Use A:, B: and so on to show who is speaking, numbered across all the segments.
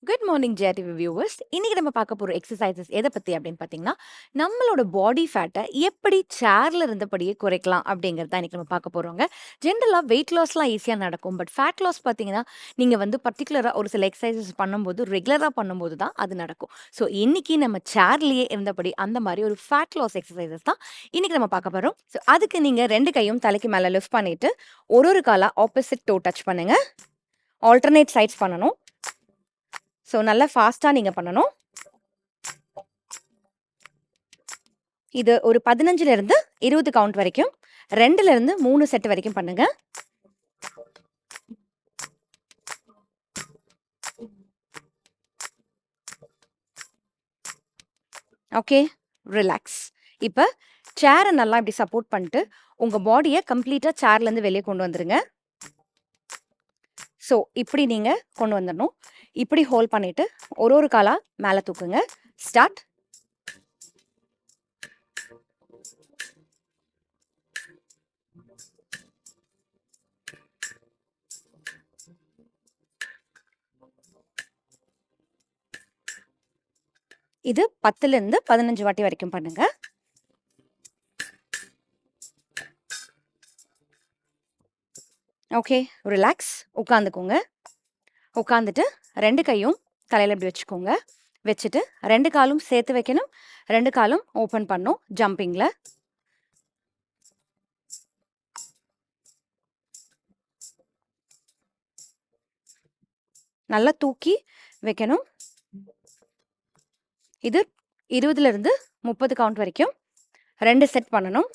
A: Good morning JTV viewers. இன்னைக்கு நம்ம பார்க்க போற எக்ஸசைசஸ் எதை பத்தி அப்படின்னு பார்த்தீங்கன்னா, நம்மளோட பாடி ஃபேட்டை எப்படி சேர்ல இருந்தபடியே குறைக்கலாம் அப்படிங்கிறது தான் இன்னைக்கு நம்ம பார்க்க போறோங்க. ஜென்ரலா வெயிட் லாஸ்லாம் ஈஸியா நடக்கும். பட் ஃபேட் லாஸ் பார்த்தீங்கன்னா, நீங்க வந்து பர்ட்டிகுலரா ஒரு சில எக்ஸசைசஸ் பண்ணும்போது, ரெகுலரா பண்ணும்போது தான் அது நடக்கும். ஸோ இன்னைக்கு நம்ம சேர்லயே இருந்தபடி அந்த மாதிரி ஒரு ஃபேட் லாஸ் எக்ஸசைசஸ் தான் இன்னைக்கு நம்ம பார்க்க போறோம். ஸோ அதுக்கு நீங்க 2 கையும் தலைக்கு மேல லிஃப்ட் பண்ணிட்டு, ஒரு காலா ஆப்போசிட் டோ டச் பண்ணுங்க. ஆல்டர்னேட் சைட்ஸ் பண்ணணும். ஸோ நல்லா ஃபாஸ்ட்டாக நீங்கள் பண்ணணும். இது ஒரு 15லேருந்து 20 கவுண்ட் வரைக்கும் 2லேருந்து 3 செட் வரைக்கும் பண்ணுங்க. Okay, relax. இப்போ சேரை நல்லா இப்படி சப்போர்ட் பண்ணிட்டு உங்கள் பாடியை கம்ப்ளீட்டாக சேர்லேருந்து வெளியே கொண்டு வந்துருங்க. ஸோ இப்படி நீங்கள் கொண்டு வந்துடணும். இப்படி ஹோல்ட் பண்ணிவிட்டு ஒரு காலாக மேலே தூக்குங்க. ஸ்டார்ட். இது 10லேருந்து 15 வாட்டி வரைக்கும் பண்ணுங்க. Okay, relax. உட்காந்துக்கோங்க. உட்காந்துட்டு 2 கையும் தலையில் இப்படி வச்சுக்கோங்க. வச்சுட்டு 2 காலும் சேர்த்து வைக்கணும். 2 காலும் ஓப்பன் பண்ணும் ஜம்பிங்கில். நல்லா தூக்கி வைக்கணும். இது 20லேருந்து 30 கவுண்ட் வரைக்கும் 2 செட் பண்ணணும்.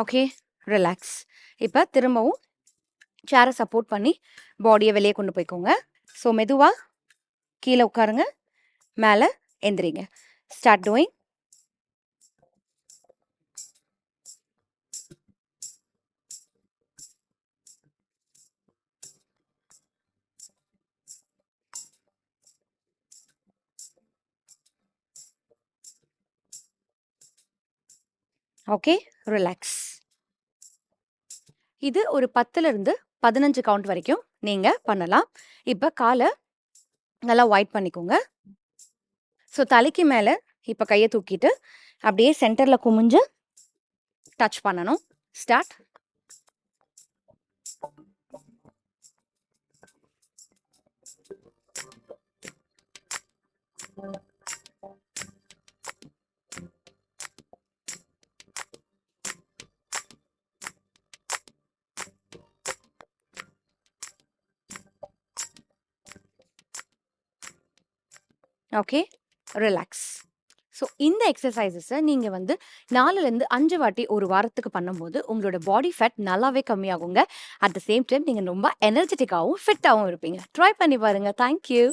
A: Okay, relax. இப்போ திரும்பவும் சேரை சப்போர்ட் பண்ணி பாடியை வெளியே கொண்டு போய்க்கோங்க. ஸோ மெதுவாக கீழே உட்காருங்க. மேலே எந்திரிங்க. Start doing. Okay, relax. இது ஒரு 10லேருந்து 15 கவுண்ட் வரைக்கும் நீங்கள் பண்ணலாம். இப்போ காலை நல்லா ஒயிட் பண்ணிக்கோங்க. ஸோ தலைக்கு மேலே இப்போ கையை தூக்கிட்டு அப்படியே சென்டரில் குமிஞ்சு டச் பண்ணணும். ஸ்டார்ட். Okay, relax. ஸோ இந்த எக்ஸசைசஸை நீங்கள் வந்து 4லேருந்து 5 வாட்டி ஒரு வாரத்துக்கு பண்ணும்போது உங்களோட பாடி ஃபேட் நல்லாவே கம்மியாகுங்க. அட் த சேம் டைம் நீங்கள் ரொம்ப எனர்ஜெட்டிக்காகவும் ஃபிட்டாகவும் இருப்பீங்க. ட்ரை பண்ணி பாருங்கள். தேங்க்யூ.